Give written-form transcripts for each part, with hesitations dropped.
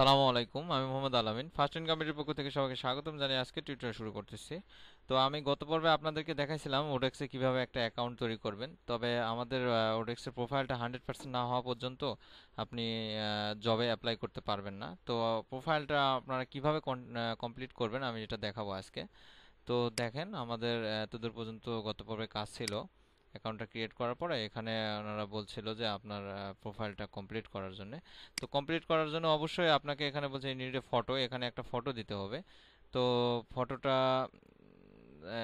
আসসালামু আলাইকুম, আমি মোহাম্মদ আলামিন। ফার্স্ট ইনকামের পক্ষ থেকে সবাইকে স্বাগতম জানিয়ে আজকে টিউটোরিয়াল শুরু করতেছি। তো আমি গত পর্বে আপনাদেরকে দেখাইছিলাম ওডেক্সে কিভাবে একটা অ্যাকাউন্ট তৈরি করবেন। তবে আমাদের ওডেক্সের প্রোফাইলটা 100% না হওয়া পর্যন্ত আপনি জবে অ্যাপ্লাই করতে পারবেন না। তো প্রোফাইলটা আপনারা কিভাবে কমপ্লিট করবেন আমি এটা দেখাবো আজকে। তো দেখেন, আমাদের এতদূর পর্যন্ত গত পর্বে কাজ ছিল। অ্যাকাউন্টটা ক্রিয়েট করার পরে এখানে ওনারা বলছিল যে আপনার প্রোফাইলটা কমপ্লিট করার জন্য। তো কমপ্লিট করার জন্য অবশ্যই আপনাকে এখানে বলছে নিড এ ফটো, এখানে একটা ফটো দিতে হবে। তো ফটোটা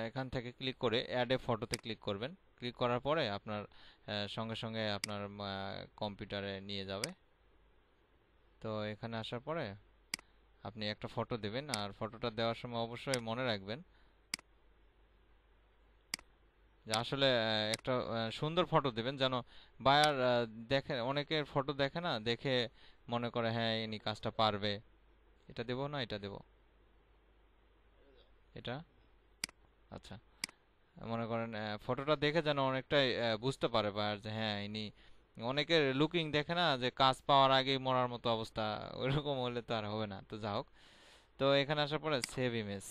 এখান থেকে ক্লিক করে অ্যাড এ ফটোতে ক্লিক করবেন। ক্লিক করার পরে আপনার সঙ্গে সঙ্গে আপনার কম্পিউটারে নিয়ে যাবে। তো এখানে আসার পরে আপনি একটা ফটো দেবেন, আর ফটোটা দেওয়ার সময় অবশ্যই মনে রাখবেন যে আসলে একটা সুন্দর ফটো দিবেন, যেন বায়ার দেখে, অনেকের ফটো দেখে না, দেখে মনে করে হ্যাঁ ইনি কাজটা পারবে। এটা দেবো না এটা দেবো, এটা আচ্ছা। মনে করেন ফটোটা দেখে যেন অনেকটাই বুঝতে পারে বায়ার যে হ্যাঁ ইনি, অনেকের লুকিং দেখে না যে কাজ পাওয়ার আগেই মরার মতো অবস্থা, ওইরকম হলে তো আর হবে না। তো যা হোক, তো এখানে আসার পরে সেভ ইমেজ,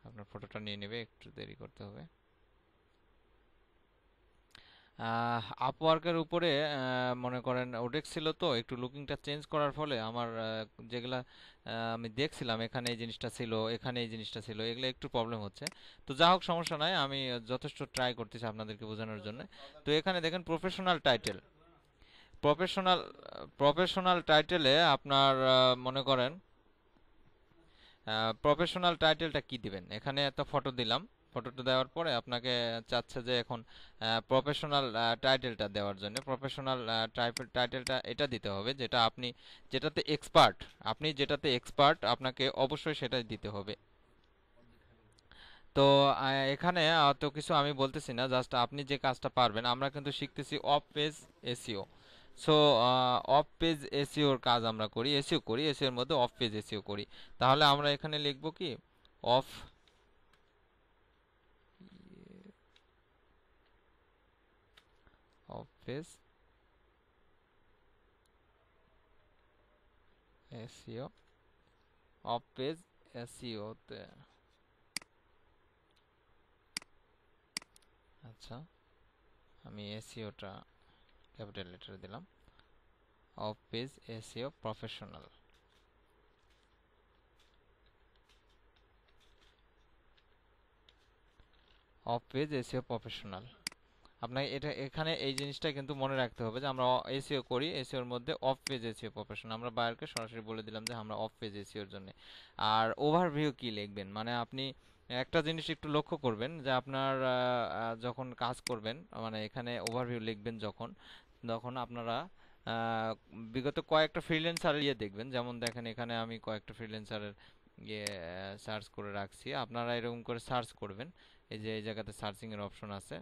আপনার ফটোটা নিয়ে নেবে, একটু দেরি করতে হবে। আপওয়ার্কের উপরে মনে করেন ওডেক্স ছিল, তো একটু লুকিংটা চেঞ্জ করার ফলে আমার যেগুলা আমি দেখছিলাম এখানে এই জিনিসটা ছিল, এখানে এই জিনিসটা ছিল, এগুলো একটু প্রবলেম হচ্ছে। তো যা হোক, সমস্যা নাই, আমি যথেষ্ট ট্রাই করতেছি আপনাদেরকে বোঝানোর জন্য। তো এখানে দেখেন প্রফেশনাল টাইটেল, প্রফেশনাল প্রফেশনাল টাইটেলে আপনার মনে করেন প্রফেশনাল টাইটেলটা কি দিবেন। এখানে একটা ফটো দিলাম, ফটোটা দেওয়ার পরে আপনাকে চাচ্ছে যে এখন প্রফেশনাল টাইটেলটা দেওয়ার জন্য প্রফেশনাল টাইটেলটা এটা দিতে হবে যেটা আপনি যেটাতে এক্সপার্ট, আপনি যেটাতে এক্সপার্ট আপনাকে অবশ্যই সেটাই দিতে হবে। তো এখানে তো কিছু আমি বলতেছি না, জাস্ট আপনি যে কাজটা পারবেন। আমরা কিন্তু শিখতেছি off page SEO. So off page এসইওর কাজ আমরা করি, এসইও করি, এসইও এর মধ্যে অফ পেজ এসইও করি। তাহলে আমরা এখানে লিখব কি, of of page SEO, of page SEO তে আচ্ছা, আমি এসইওটা ক্যাপিটাল লেটার দিলাম। Of page SEO professional, of page SEO professional. আপনাকে এটা এখানে এই জিনিসটা কিন্তু মনে রাখতে হবে যে আমরা এসইও করি, এসইওর মধ্যে অফ পেজ এসইও প্রফেশনাল। আমরা বায়ারকে সরাসরি বলে দিলাম যে আমরা অফ পেজ এসইওর জন্য। আর ওভারভিউ কি লিখবেন, মানে আপনি একটা জিনিস একটু লক্ষ্য করবেন যে আপনার যখন কাজ করবেন, মানে এখানে ওভারভিউ লিখবেন যখন, তখন আপনারা বিগত কয়েকটা ফ্রিল্যান্সার ইয়ে দেখবেন। যেমন দেখেন এখানে আমি কয়েকটা ফ্রিল্যান্সারের ইয়ে সার্চ করে রাখছি, আপনারা এরকম করে সার্চ করবেন। এই যে এই জায়গাতে সার্চিং এর অপশন আছে,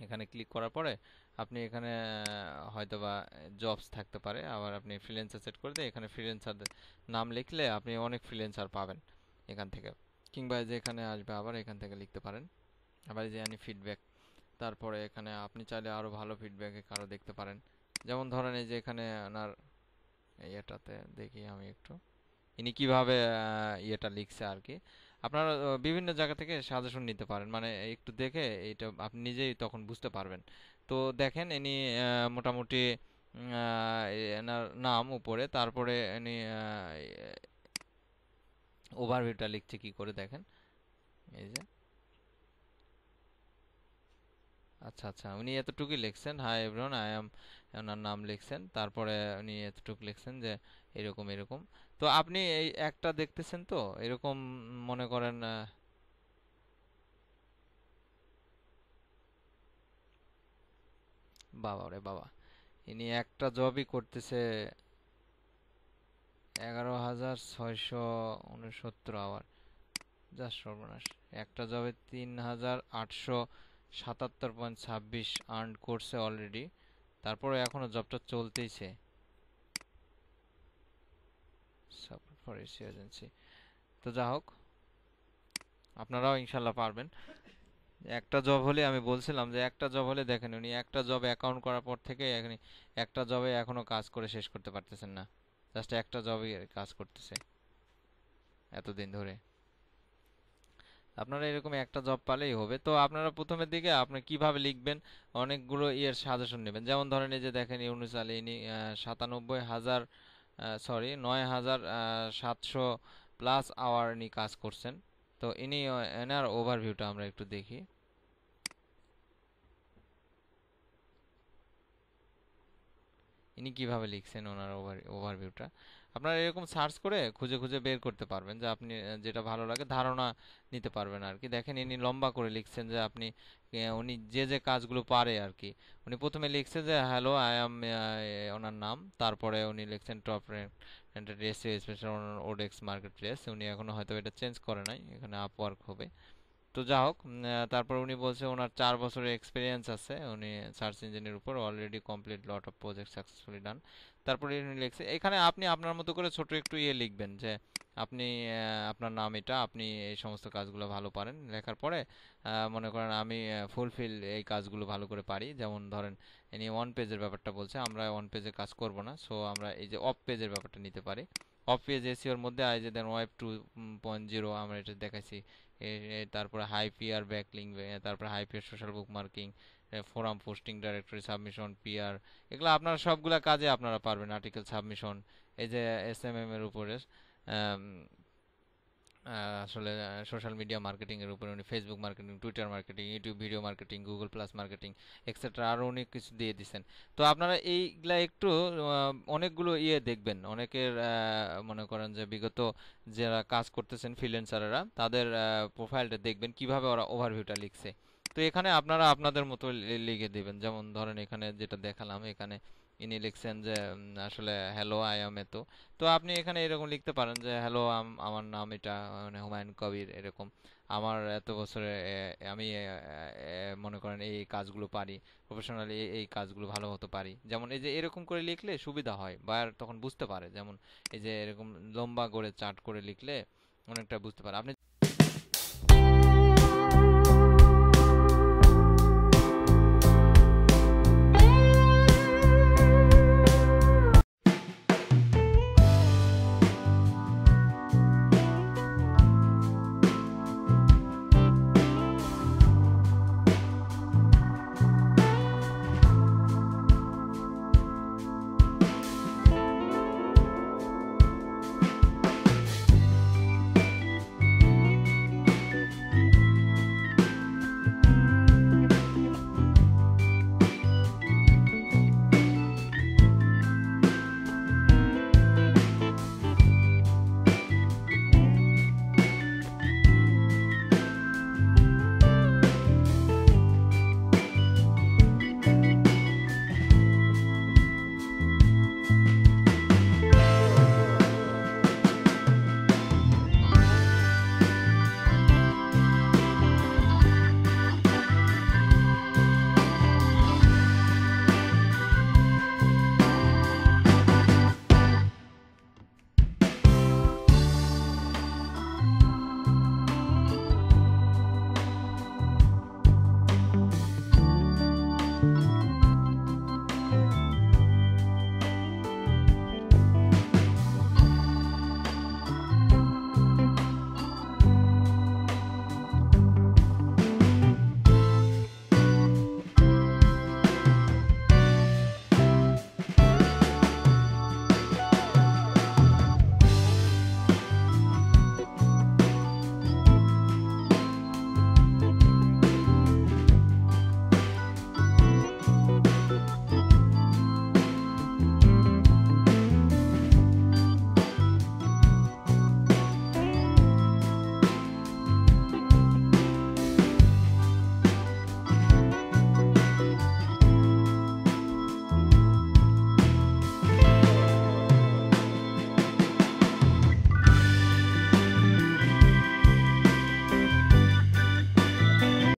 এখানে ক্লিক করার পরে আপনি এখানে হয়তোবা জবস থাকতে পারে, আবার আপনি ফ্রিল্যান্সার সেট করে দিয়ে এখানে ফ্রিল্যান্সারদের নাম লিখলে আপনি অনেক ফ্রিল্যান্সার পাবেন এখান থেকে। কিংবা যে এখানে আসবে আবার এখান থেকে লিখতে পারেন। আবার এই যে আনি ফিডব্যাক, তারপরে এখানে আপনি চাইলে আরও ভালো ফিডব্যাকে কারো দেখতে পারেন। যেমন ধরেন এই যে এখানে ওনার ইয়েটাতে দেখি আমি একটু, ইনি কিভাবে ইয়েটা লিখছে আর কি। আপনারা বিভিন্ন জায়গা থেকে সাজেশন নিতে পারেন, মানে একটু দেখে এটা আপনি নিজেই তখন বুঝতে পারবেন। তো দেখেন ইনি মোটামুটি এনার নাম উপরে, তারপরে ইনি ওভারভিউটা লিখছে কি করে দেখেন। এই যে আচ্ছা আচ্ছা, উনি এতটুকুই লিখছেন, হাই এভরিওয়ান আই এম, ওনার নাম লিখছেন, তারপরে উনি এতটুকু লিখছেন যে এরকম এরকম। তো আপনি এই একটা দেখতেছেন তো এরকম, মনে করেন বাবা রে বাবা, ইনি একটা জবই করতেছে 11,669 আওয়ার, যা সর্বনাশ। একটা জবে 3,877.26 আর্ন করছে অলরেডি, তারপরে এখনো জবটা চলতেইছে। Support for AC agency. তো যা হোক, আপনারাও ইনশাল্লাহ পারবেন। একটা জব হলে, আমি বলছিলাম যে একটা জব হলে, দেখেন উনি একটা জব অ্যাকাউন্ট করার পর থেকে এখানে একটা জবে এখনো কাজ করে শেষ করতে পারতেছেন না। জাস্ট একটা জবই কাজ করতেছে এতদিন ধরে। আপনারা এরকম একটা জব পালেই হবে। তো আপনারা প্রথমের দিকে আপনি কিভাবে লিখবেন অনেকগুলো ইয়ের সাজেশন নেবেন। যেমন ধরেন এই যে দেখেন ইউনুস আলী, ইনি 97,000 সরি 9,700 প্লাস আওয়ার ইনি কাজ করছেন। তো ইনি এনার ওভারভিউটা আমরা একটু দেখি। ইনি কিভাবে লিখছেন ওনার ওভারভিউটা আপনারা এরকম সার্চ করে খুঁজে খুঁজে বের করতে পারবেন, যে আপনি যেটা ভালো লাগে ধারণা নিতে পারবেন আর কি। দেখেন ইনি লম্বা করে লিখছেন যে আপনি উনি যে যে কাজগুলো পারে আর কি। উনি প্রথমে লিখছে যে হ্যালো আই অ্যাম, ওনার নাম, তারপরে উনি লিখছেন টপ রেসিও স্পেশাল ওডেক্স মার্কেট প্লেস। উনি এখনো হয়তো এটা চেঞ্জ করে নাই, এখানে আপওয়ার্ক হবে। তো যা হোক, তারপর উনি বলছে ওনার 4 বছরের এক্সপিরিয়েন্স আছে, উনি সার্চ ইঞ্জিনের উপর already complete lot of project successfully ডান। তারপরে উনি লিখছে এখানে আপনি আপনার মতো করে ছোট একটু ইয়ে লিখবেন যে আপনি আপনার নাম এটা, আপনি এই সমস্ত কাজগুলো ভালো পারেন। লেখার পরে মনে করেন আমি ফুলফিল এই কাজগুলো ভালো করে পারি। যেমন ধরেন ইনি ওয়ান পেজের ব্যাপারটা বলছে, আমরা ওয়ান পেজে কাজ করব না, সো আমরা এই যে অফ পেজের ব্যাপারটা নিতে পারি। অফ পেজ এসিওর মধ্যে আই যে দেন ওয়েব 2.0 আমরা এটা দেখাইছি। তারপরে হাই পিআর ব্যাকলিং, তারপরে high PR social bookmarking, forum posting, directory submission, PR, এগুলো আপনারা সবগুলা কাজে আপনারা পারবেন। আর্টিকেল সাবমিশন, এই যে এসএমএম এর উপরে আম, আসলে সোশ্যাল মিডিয়া মার্কেটিং এর উপরে উনি Facebook marketing, Twitter marketing, YouTube video marketing, Google plus marketing etcetera আরো অনেক কিছু দিয়ে দিছেন। তো আপনারা এইগুলা একটু অনেকগুলো ইয়ে দেখবেন, অনেকের মনে করেন যে বিগত যারা কাজ করতেছেন ফ্রিল্যান্সাররা তাদের প্রোফাইলটা দেখবেন কিভাবে ওরা ওভারভিউটা লিখছে। তো এখানে আপনারা আপনাদের মতো লিখে দিবেন। যেমন ধরেন এখানে যেটা দেখালাম, এখানে ইনি লিখছেন যে আসলে হ্যালো আই এম এতো। তো আপনি এখানে এরকম লিখতে পারেন যে হ্যালো আমার নাম এটা, মানে হুমায়ুন কবির এরকম, আমার এত বছরে আমি মনে করেন এই কাজগুলো পারি, প্রফেশনালি এই কাজগুলো ভালো হতে পারি। যেমন এই যে এরকম করে লিখলে সুবিধা হয়, বায়ার তখন বুঝতে পারে। যেমন এই যে এরকম লম্বা করে চার্ট করে লিখলে অনেকটা বুঝতে পারে। আপনি